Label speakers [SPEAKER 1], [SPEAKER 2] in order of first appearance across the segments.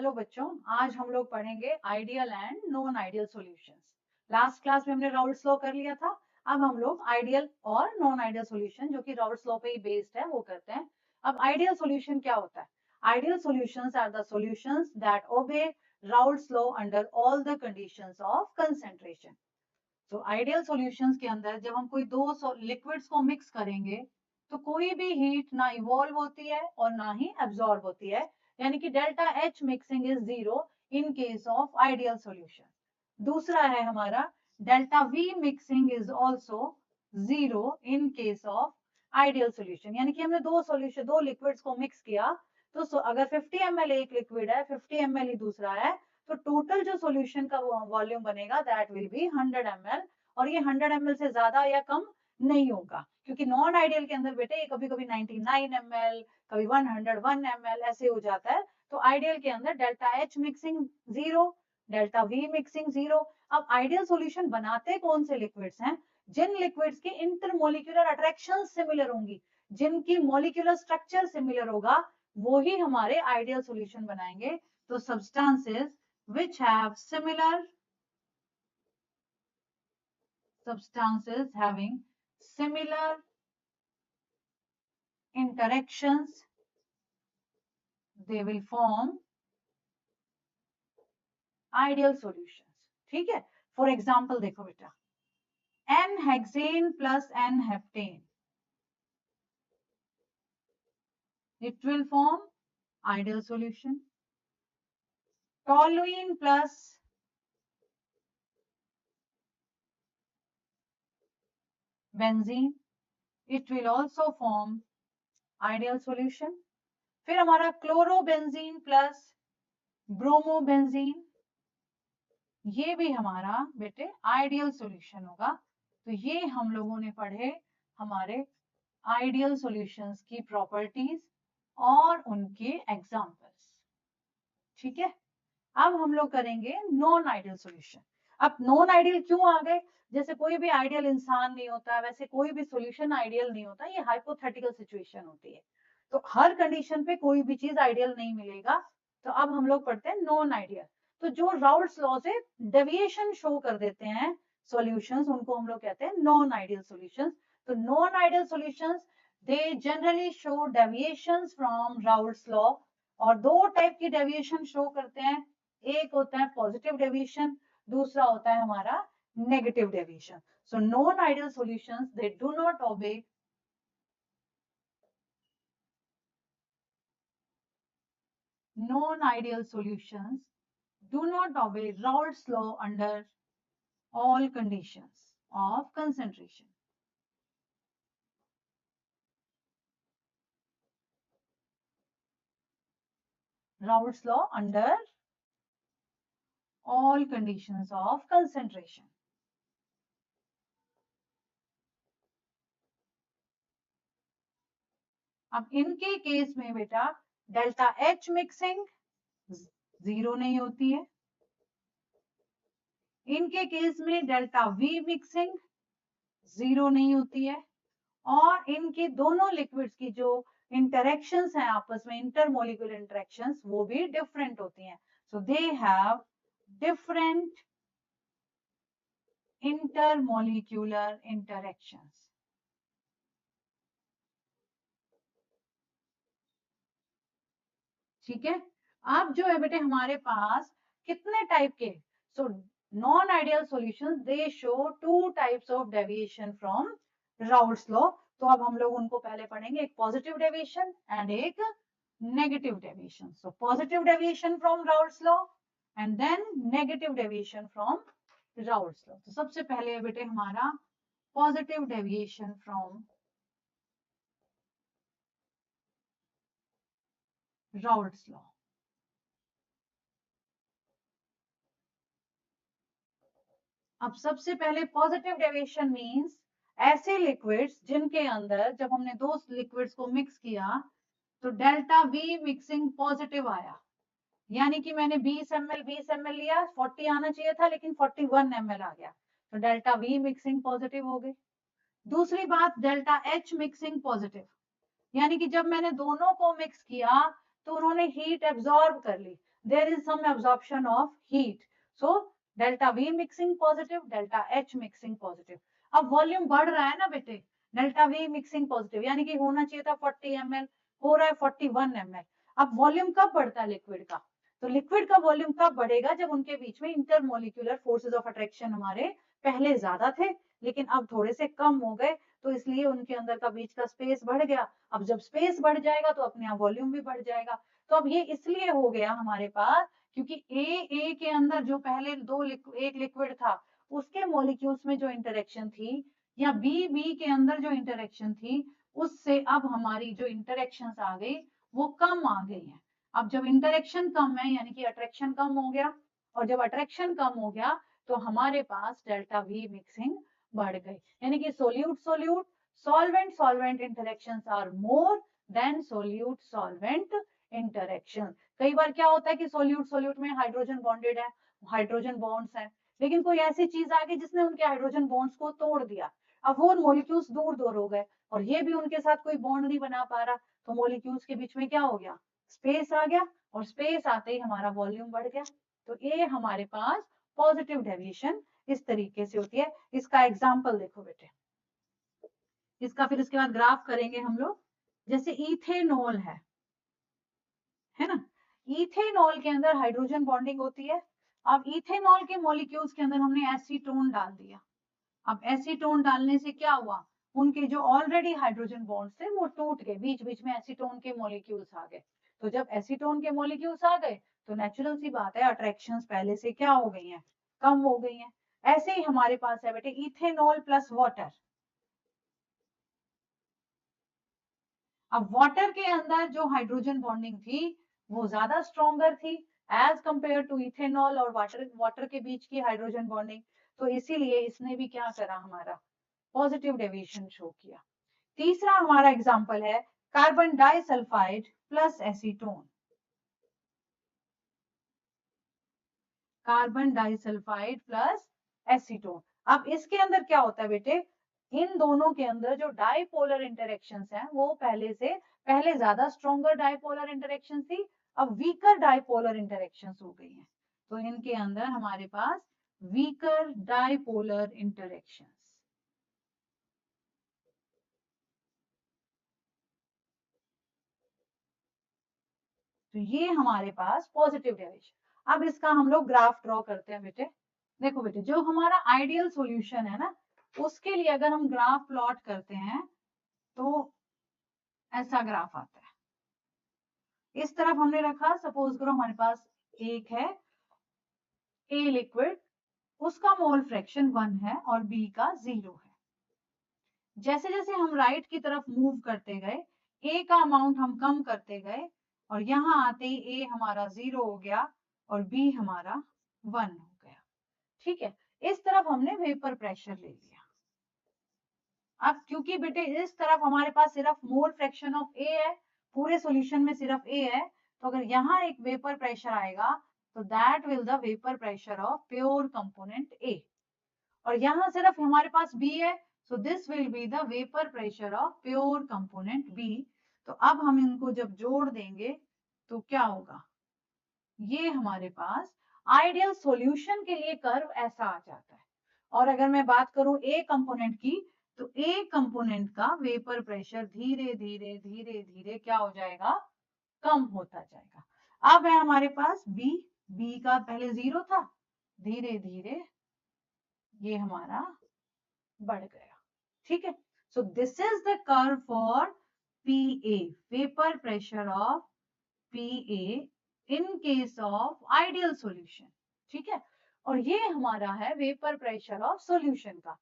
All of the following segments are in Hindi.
[SPEAKER 1] हेलो बच्चों, आज हम लोग पढ़ेंगे ideal and non ideal solutions. Last class में हमने राउल्ट्स लॉ कर लिया था। अब हम लोग आइडियल और नॉन आइडियल सॉल्यूशन, जो कि राउल्ट्स लॉ पे ही बेस्ड है, वो करते हैं। अब आइडियल सॉल्यूशन क्या होता है? Ideal solutions are the solutions that obey Raoult's law under all the conditions of concentration. तो आइडियल सॉल्यूशंस के अंदर जब हम कोई दो लिक्विड्स को मिक्स करेंगे तो कोई भी हीट ना इवॉल्व होती है और ना ही एब्जॉर्ब होती है, यानी कि delta H mixing is zero in case of ideal solution. दूसरा है हमारा delta we mixing is also zero in case of ideal solution, यानी कि हमने दो लिक्विड्स को मिक्स किया तो अगर 50 ml एक लिक्विड है, 50 ml ही दूसरा है, तो टोटल जो सॉल्यूशन का वॉल्यूम बनेगा दैट विल बी 100 ml। और ये 100 ml से ज्यादा या कम नहीं होगा, क्योंकि नॉन आइडियल के अंदर बेटे कभी कभी 99 ml, कभी 101 ml ऐसे हो जाता है। तो आइडियल के अंदर delta H mixing zero, delta we mixing zero. अब आइडियल सॉल्यूशन बनाते कौन से लिक्विड्स हैं? जिन लिक्विड्स की इंटरमोलिक्यूलर अट्रैक्शन सिमिलर होंगी, जिनकी मॉलिक्यूलर स्ट्रक्चर सिमिलर होगा, वो ही हमारे आइडियल सॉल्यूशन बनाएंगे। तो substances which have substances having similar interactions, they will form ideal solutions। ठीक है, फॉर एग्जाम्पल देखो बेटा, n hexane plus n heptane, it will form ideal solution। toluene plus benzene, it will also form ideal solution। फिर हमारा क्लोरोबेंजीन प्लस ब्रोमोबेंजीन, ये भी हमारा बेटे आइडियल सॉल्यूशन होगा। तो ये हम लोगों ने पढ़े हमारे आइडियल सॉल्यूशंस की प्रॉपर्टीज और उनके एग्जांपल्स। ठीक है, अब हम लोग करेंगे नॉन आइडियल सॉल्यूशन। अब नॉन आइडियल क्यों आ गए? जैसे कोई भी आइडियल इंसान नहीं होता, वैसे कोई भी सॉल्यूशन आइडियल नहीं होता, ये हाइपोथेटिकल सिचुएशन होती है। तो हर कंडीशन पे कोई भी चीज आइडियल नहीं मिलेगा। तो अब हम लोग पढ़ते हैं नॉन आइडियल। तो जो राउल्ट्स लॉ से डेविएशन शो कर देते हैं सॉल्यूशंस, उनको हम लोग कहते हैं नॉन आइडियल सॉल्यूशंस। तो non ideal solutions they generally show deviations from Raoult's law. और दो टाइप की डेविएशन शो करते हैं, एक होता है पॉजिटिव डेविएशन, दूसरा होता है हमारा negative deviation. So non ideal solutions they do not obey non-ideal solutions do not obey Raoult's law under all conditions of concentration। Raoult's law under all conditions of concentration। अब इनके केस में बेटा डेल्टा एच मिक्सिंग जीरो नहीं होती है, इनके केस में डेल्टा वी मिक्सिंग जीरो नहीं होती है, और इनके दोनों लिक्विड्स की जो इंटरेक्शंस हैं आपस में, इंटरमोलिकुलर इंटरेक्शंस, वो भी डिफरेंट होती हैं। So they have different intermolecular interactions. ठीक है, अब जो है बेटे हमारे पास कितने टाइप के, so non ideal solutions they show two types of deviation from Raoult's law. तो अब हम लोग उनको पहले पढ़ेंगे, एक पॉजिटिव डेविएशन एंड एक negative deviation. So positive deviation from Raoult's law and then negative deviation from Raoult's law. तो सबसे पहले बेटे हमारा positive deviation from Raoult's law. अब सबसे पहले पॉजिटिव डेविएशन मींस ऐसे लिक्विड्स जिनके अंदर जब हमने दो लिक्विड्स को मिक्स किया तो डेल्टा वी मिक्सिंग पॉजिटिव आया, यानी कि मैंने 20 ml लिया, 40 आना चाहिए था लेकिन 41 ml आ गया, तो डेल्टा वी मिक्सिंग पॉजिटिव हो गई। दूसरी बात डेल्टा एच मिक्सिंग पॉजिटिव, यानी कि जब मैंने दोनों को मिक्स किया तो उन्होंने हीट एब्जॉर्ब कर ली। there is some absorption of heat. So delta V mixing positive, delta H mixing positive. अब वॉल्यूम बढ़ रहा है ना बेटे, डेल्टा V मिक्सिंग पॉजिटिव, यानी कि होना चाहिए था 40 ml, हो रहा है 41 ml. अब वॉल्यूम कब बढ़ता है लिक्विड का? तो लिक्विड का वॉल्यूम तब बढ़ेगा जब उनके बीच में इंटरमोलिक्यूलर फोर्सेस ऑफ अट्रैक्शन हमारे पहले ज्यादा थे, लेकिन अब थोड़े से कम हो गए, तो इसलिए उनके अंदर का बीच का स्पेस बढ़ गया. अब जब स्पेस बढ़ जाएगा तो अपने आप वॉल्यूम भी बढ़ जाएगा. तो अब ये इसलिए हो गया हमारे पास क्योंकि ए के अंदर जो पहले एक लिक्विड था उसके मॉलिक्यूल्स में जो इंटरेक्शन थी, या बी के अंदर जो इंटरेक्शन थी, उससे अब हमारी जो इंटरेक्शंस आ गई वो कम आ गई है. अब जब इंटरेक्शन कम है यानी कि अट्रैक्शन कम हो गया, और जब अट्रैक्शन कम हो गया तो हमारे पास डेल्टा वी मिक्सिंग बढ़ गई. यानी कि solute solute, solvent solvent interactions are more than solute solvent interaction. कई बार क्या होता है कि सोल्यूट सोल्यूट में हाइड्रोजन बॉन्डेड है, हाइड्रोजन बॉन्ड्स हैं, लेकिन कोई ऐसी चीज आ गई जिसने उनके हाइड्रोजन बॉन्ड्स को तोड़ दिया. अब वो मॉलिक्यूल्स दूर दूर हो गए और ये भी उनके साथ कोई बॉन्ड नहीं बना पा रहा, तो मॉलिक्यूल्स के बीच में क्या हो गया, स्पेस आ गया, और स्पेस आते ही हमारा वॉल्यूम बढ़ गया. तो ये हमारे पास पॉजिटिव डेविएशन इस तरीके से होती है. इसका एग्जाम्पल देखो बेटे, इसका फिर इसके बाद ग्राफ करेंगे हम लोग. जैसे इथेनॉल है ना, इथेनॉल के अंदर हाइड्रोजन बॉन्डिंग होती है. अब इथेनॉल के मॉलिक्यूल्स के अंदर हमने एसीटोन डाल दिया. अब एसीटोन डालने से क्या हुआ, उनके जो ऑलरेडी हाइड्रोजन बॉन्ड्स थे वो टूट गए, बीच बीच में एसीटोन के मॉलिक्यूल्स आ गए. तो जब एसीटोन के मॉलिक्यूल्स आ गए तो नेचुरल सी बात है अट्रैक्शंस पहले से क्या हो गई हैं, कम हो गई हैं. ऐसे ही हमारे पास है बेटे इथेनॉल प्लस वाटर. अब वाटर के अंदर जो हाइड्रोजन बॉन्डिंग थी वो ज्यादा स्ट्रॉन्गर थी एज कंपेयर टू इथेनॉल और वाटर के बीच की हाइड्रोजन बॉन्डिंग. तो इसीलिए इसने भी क्या करा, हमारा पॉजिटिव डेविएशन शो किया. तीसरा हमारा एग्जांपल है carbon disulphide plus acetone. Carbon disulphide plus acetone. अब इसके अंदर क्या होता है बेटे, इन दोनों के अंदर जो डाइपोलर इंटरेक्शंस हैं वो पहले ज्यादा स्ट्रॉन्गर डाइपोलर इंटरेक्शन थी, अब वीकर डाइपोलर इंटरेक्शंस हो गई हैं. तो इनके अंदर हमारे पास वीकर डाइपोलर इंटरेक्शंस. तो ये हमारे पास पॉजिटिव डेविएशन. अब इसका हम लोग ग्राफ ड्रॉ करते हैं बेटे. देखो बेटे, जो हमारा आइडियल सॉल्यूशन है ना, उसके लिए अगर हम ग्राफ प्लॉट करते हैं तो ऐसा ग्राफ आता है. इस तरफ हमने रखा, सपोज करो हमारे पास एक है ए लिक्विड, उसका मोल फ्रैक्शन 1 है और बी का 0 है. जैसे जैसे हम राइट की तरफ मूव करते गए ए का अमाउंट हम कम करते गए, और यहाँ आते ही ए हमारा 0 हो गया और बी हमारा 1 हो गया. ठीक है, इस तरफ हमने वेपर प्रेशर ले लिया. अब क्योंकि बेटे इस तरफ हमारे पास सिर्फ मोल फ्रैक्शन ऑफ ए है, पूरे सॉल्यूशन में सिर्फ ए है, तो अगर यहाँ एक वेपर प्रेशर आएगा तो that will the vapour pressure of pure component A. और यहाँ सिर्फ हमारे पास बी है, so this will be the vapour pressure of pure component B. तो अब हम इनको जब जोड़ देंगे तो क्या होगा, ये हमारे पास आइडियल सॉल्यूशन के लिए कर्व ऐसा आ जाता है. और अगर मैं बात करूं ए कंपोनेंट की, तो ए कंपोनेंट का वेपर प्रेशर धीरे धीरे धीरे धीरे क्या हो जाएगा, कम होता जाएगा. अब है हमारे पास बी का पहले 0 था, धीरे धीरे ये हमारा बढ़ गया. ठीक है, so this is the curve for PA, vapour pressure of PA in case of ideal solution. ठीक है, और ये हमारा है वेपर प्रेशर ऑफ सॉल्यूशन का.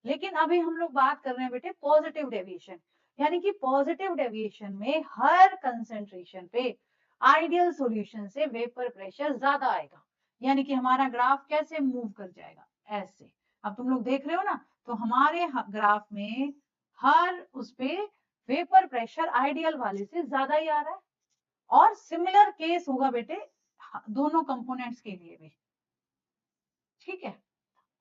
[SPEAKER 1] लेकिन अभी हम लोग बात कर रहे हैं बेटे पॉजिटिव डेविएशन, यानी कि पॉजिटिव डेविएशन में हर कंसेंट्रेशन पे आइडियल सॉल्यूशन से वेपर प्रेशर ज्यादा आएगा. यानी कि हमारा ग्राफ कैसे मूव कर जाएगा, ऐसे. अब तुम लोग देख रहे हो ना, तो हमारे ग्राफ में हर उस पे वेपर प्रेशर आइडियल वाले से ज्यादा ही आ रहा है. और सिमिलर केस होगा बेटे दोनों कंपोनेंट्स के लिए भी. ठीक है,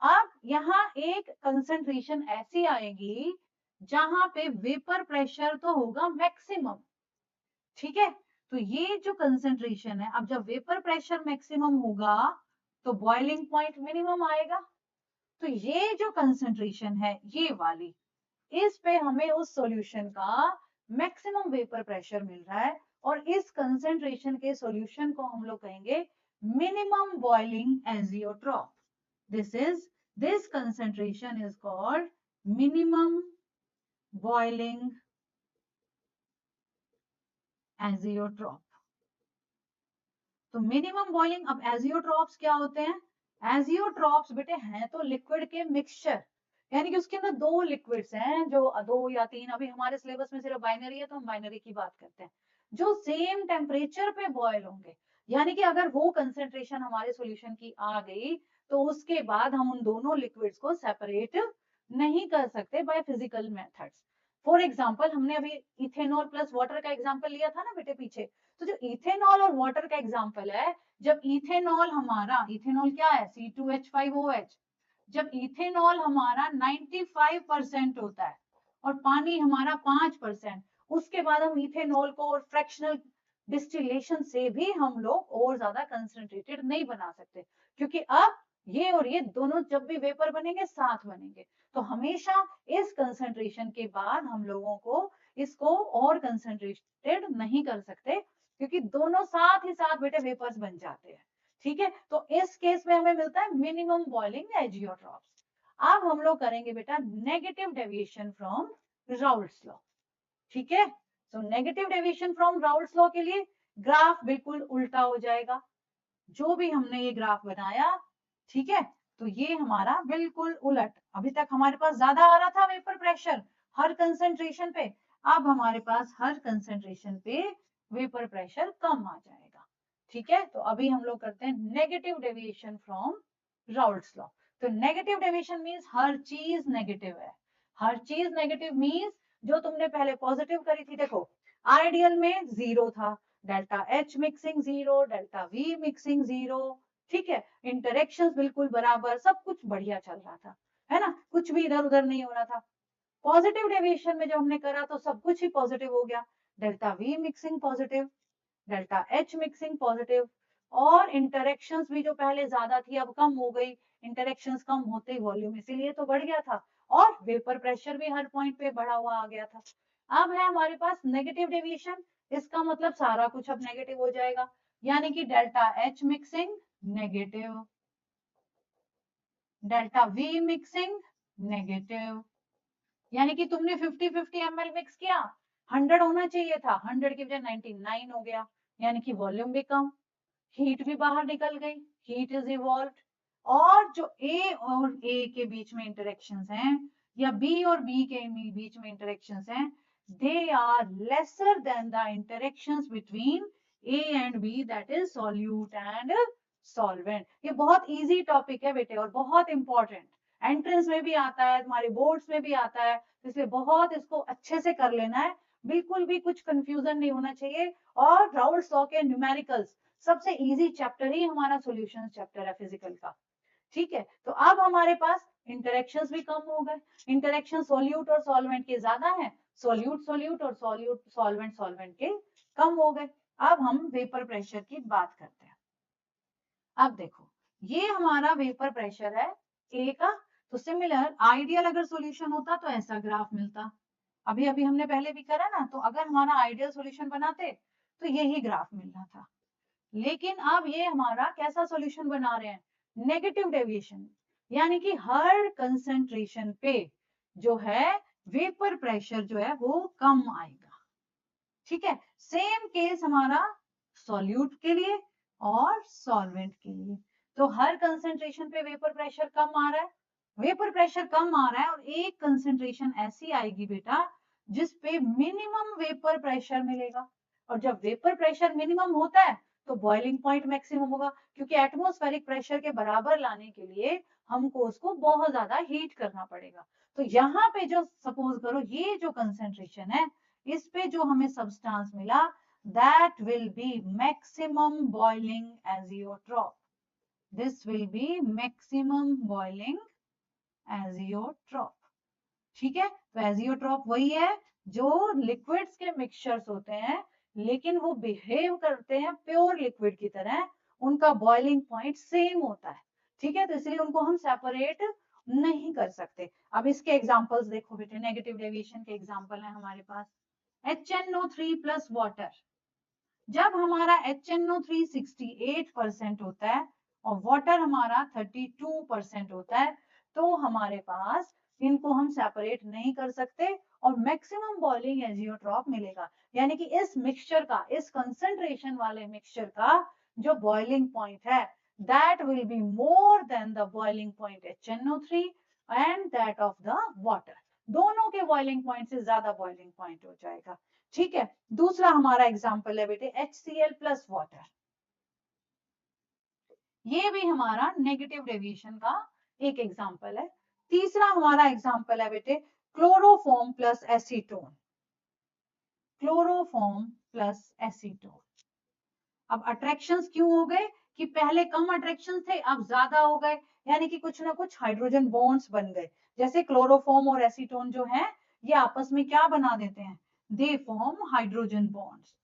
[SPEAKER 1] अब यहाँ एक कंसंट्रेशन ऐसी आएगी जहां पे वेपर प्रेशर तो होगा मैक्सिमम. ठीक है, तो ये जो कंसेंट्रेशन है, अब जब वेपर प्रेशर मैक्सिमम होगा तो बॉइलिंग पॉइंट मिनिमम आएगा। तो ये जो कंसेंट्रेशन है ये वाली, इस पे हमें उस सॉल्यूशन का मैक्सिमम वेपर प्रेशर मिल रहा है, और इस कंसेंट्रेशन के सॉल्यूशन को हम लोग कहेंगे minimum boiling azeotrope. this concentration is called minimum boiling azeotrope. तो मिनिमम बॉइलिंग, अब एजियोट्रॉप्स क्या होते हैं? एजियोट्रॉप्स बेटे हैं तो लिक्विड के मिक्सचर, यानी कि उसके अंदर दो लिक्विड्स हैं, जो दो या तीन, अभी हमारे सिलेबस में सिर्फ बाइनरी है तो हम बाइनरी की बात करते हैं, जो सेम टेम्परेचर पे बॉयल होंगे। यानी कि अगर वो कंसेंट्रेशन हमारे सॉल्यूशन की आ गई तो उसके बाद हम उन दोनों लिक्विड्स को सेपरेट नहीं कर सकते by physical methods. For example, हमने अभी इथेनॉल प्लस वाटर का एग्जाम्पल लिया था ना बेटे पीछे, तो जो इथेनॉल और वाटर का एग्जाम्पल है, जब इथेनॉल हमारा, इथेनॉल क्या है? C2H5OH, जब इथेनॉल हमारा 95% होता है और पानी हमारा 5%, उसके बाद हम इथेनॉल को और फ्रैक्शनल डिस्टिलेशन से भी हम लोग और ज्यादा कंसंट्रेटेड नहीं बना सकते, क्योंकि अब ये और ये दोनों जब भी वेपर बनेंगे साथ बनेंगे, तो हमेशा इस कंसंट्रेशन के बाद हम लोगों को इसको और कंसंट्रेटेड नहीं कर सकते, क्योंकि दोनों साथ ही साथ बेटे वेपर्स बन जाते हैं। ठीक है, तो इस केस में हमें मिलता है मिनिमम बॉइलिंग एजियोट्रॉप्स। अब हम लोग करेंगे बेटा negative deviation from Raoult's law. ठीक है, तो negative deviation from Raoult's law के लिए ग्राफ बिल्कुल उल्टा हो जाएगा। जो भी हमने ये ग्राफ बनाया, ठीक है, तो ये हमारा बिल्कुल उलट, अभी तक हमारे पास ज्यादा आ रहा था वेपर प्रेशर हर कंसेंट्रेशन पे, अब हमारे पास हर कंसेंट्रेशन पे वेपर प्रेशर कम आ जाएगा। ठीक है, तो अभी हम लोग करते हैं negative deviation from Raoult's law. तो नेगेटिव डेविएशन मींस हर चीज नेगेटिव है। हर चीज नेगेटिव मींस जो तुमने पहले पॉजिटिव करी थी, देखो आइडियल में 0 था, delta H mixing 0, delta V mixing 0, ठीक है, इंटरेक्शंस बिल्कुल बराबर, सब कुछ बढ़िया चल रहा था, है ना, कुछ भी इधर उधर नहीं हो रहा था। पॉजिटिव डेविएशन में जब हमने करा तो सब कुछ ही पॉजिटिव हो गया, delta V mixing positive, delta H mixing positive, और इंटरेक्शंस भी जो पहले ज्यादा थी अब कम हो गई, इंटरेक्शंस कम होते ही वॉल्यूम इसीलिए तो बढ़ गया था, और वेपर प्रेशर भी हर पॉइंट पे बढ़ा हुआ आ गया था। अब है हमारे पास नेगेटिव डेविएशन, इसका मतलब सारा कुछ अब नेगेटिव हो जाएगा, यानी कि delta H mixing negative, delta V mixing negative, यानी कि तुमने 50-50 ml मिक्स किया, 100 होना चाहिए था, 100 की बजाय 99 हो गया, यानी कि वॉल्यूम भी कम, हीट भी बाहर निकल गई, हीट इज इवॉल्व, और जो A और A के बीच में इंटरेक्शंस हैं, या B और B के बीच में इंटरेक्शंस हैं, they are lesser than the interactions between A and B, that is solute and solvent। ये बहुत इजी टॉपिक है बेटे और बहुत इंपॉर्टेंट, एंट्रेंस में भी आता है, तुम्हारे बोर्ड्स में भी आता है, इसलिए बहुत इसको अच्छे से कर लेना है, बिल्कुल भी कुछ कंफ्यूजन नहीं होना चाहिए। और राउल्ट्स लॉ के न्यूमेरिकल्स सबसे इजी चैप्टर ही हमारा सॉल्यूशंस चैप्टर है फिजिकल का। ठीक है, तो अब हमारे पास इंटरेक्शंस भी कम हो गए, इंटरेक्शन सोल्यूट और सॉल्वेंट के ज्यादा है, सोल्यूट सोल्यूट और सोल्यूट सॉल्वेंट सॉल्वेंट के कम हो गए। अब हम वेपर प्रेशर की बात करते हैं। अब देखो ये हमारा वेपर प्रेशर है ए का, तो सिमिलर आइडियल अगर सॉल्यूशन होता तो ऐसा ग्राफ मिलता, अभी अभी हमने पहले भी करा ना, तो अगर हमारा आइडियल सॉल्यूशन बनाते तो यही ग्राफ मिल रहा था, लेकिन अब ये हमारा कैसा सॉल्यूशन बना रहे हैं? नेगेटिव डेविएशन, यानी कि हर कंसेंट्रेशन पे जो है वेपर प्रेशर जो है वो कम आएगा। ठीक है, सेम केस हमारा सॉल्यूट के लिए और सॉल्वेंट के लिए, तो हर कंसेंट्रेशन पे वेपर प्रेशर कम आ रहा है, वेपर प्रेशर कम आ रहा है, और एक कंसेंट्रेशन ऐसी आएगी बेटा जिसपे मिनिमम वेपर प्रेशर मिलेगा, और जब वेपर प्रेशर मिनिमम होता है तो बॉइलिंग पॉइंट मैक्सिमम होगा, क्योंकि एटमॉस्फेरिक प्रेशर के बराबर लाने के लिए हमको उसको बहुत ज्यादा हीट करना पड़ेगा। तो यहाँ पे जो सपोज करो ये जो कंसेंट्रेशन है, इस पे जो हमें सब्सटेंस मिला, that will be maximum boiling azeotrope, this will be maximum boiling azeotrope। ठीक है, तो एजियोट्रॉप वही है जो लिक्विड्स के मिक्सचर्स होते हैं लेकिन वो बिहेव करते हैं प्योर लिक्विड की तरह, उनका बॉइलिंग पॉइंट सेम होता है, ठीक है, तो इसलिए उनको हम सेपरेट नहीं कर सकते। अब इसके एग्जांपल्स देखो बेटे, नेगेटिव डेविएशन के एग्जांपल है हमारे पास। HNO3 प्लस वाटर, जब हमारा HNO3 68% होता है और वाटर हमारा 32% होता है, तो हमारे पास इनको हम सेपरेट नहीं कर सकते और मैक्सिमम बॉइलिंग एजियोट्रॉप मिलेगा। यानी कि इस मिक्सचर का, इस कंसंट्रेशन वाले मिक्सचर का जो बॉइलिंग पॉइंट है, that will be more than the boiling point HNO3 and that of the water। दोनों के बॉइलिंग पॉइंट से ज्यादा बॉइलिंग पॉइंट हो जाएगा, ठीक है। दूसरा हमारा एग्जाम्पल है बेटे HCl प्लस वाटर, ये भी हमारा नेगेटिव डेविएशन का एक एग्जाम्पल है। तीसरा हमारा एग्जाम्पल है बेटे chloroform plus acetone, chloroform plus acetone. अब अट्रैक्शंस क्यों हो गए कि पहले कम अट्रैक्शन थे, अब ज्यादा हो गए, यानी कि कुछ ना कुछ हाइड्रोजन बॉन्ड्स बन गए। जैसे क्लोरोफॉर्म और एसीटोन जो है, ये आपस में क्या बना देते हैं, दे फॉर्म हाइड्रोजन बॉन्ड्स,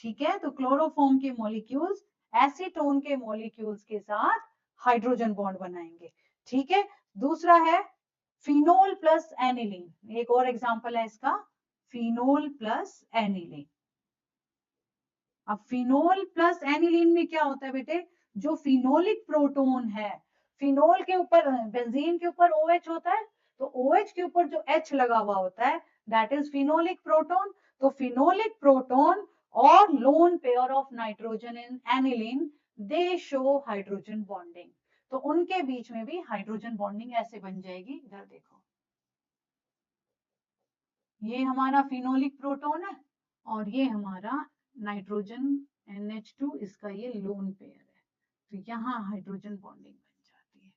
[SPEAKER 1] ठीक है। तो क्लोरोफॉर्म के मॉलिक्यूल्स एसीटोन के मॉलिक्यूल्स के साथ हाइड्रोजन बॉन्ड बनाएंगे, ठीक है। दूसरा है फिनोल प्लस एनिलीन, एक और एग्जांपल है इसका, फिनोल प्लस एनिलीन। अब फिनोल प्लस एनिलीन में क्या होता है बेटे, जो फिनोलिक प्रोटोन है, फिनोल के ऊपर, बेंजीन के ऊपर OH होता है, तो OH के ऊपर जो H लगा हुआ होता है, दैट इज फिनोलिक प्रोटोन। तो फिनोलिक प्रोटोन और lone pair of nitrogen in aniline, they show hydrogen bonding. तो उनके बीच में भी हाइड्रोजन बॉन्डिंग ऐसे बन जाएगी, इधर देखो, ये हमारा फिनोलिक प्रोटोन है और ये हमारा नाइट्रोजन NH2, इसका ये लोन पेयर है, तो यहाँ हाइड्रोजन बॉन्डिंग बन जाती है,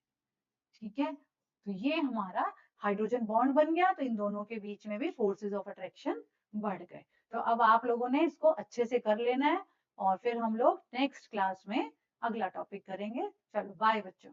[SPEAKER 1] ठीक है। तो ये हमारा हाइड्रोजन बॉन्ड बन गया, तो इन दोनों के बीच में भी फोर्सेस ऑफ अट्रैक्शन बढ़ गए। तो अब आप लोगों ने इसको अच्छे से कर लेना है और फिर हम लोग नेक्स्ट क्लास में अगला टॉपिक करेंगे। चलो बाय बच्चों।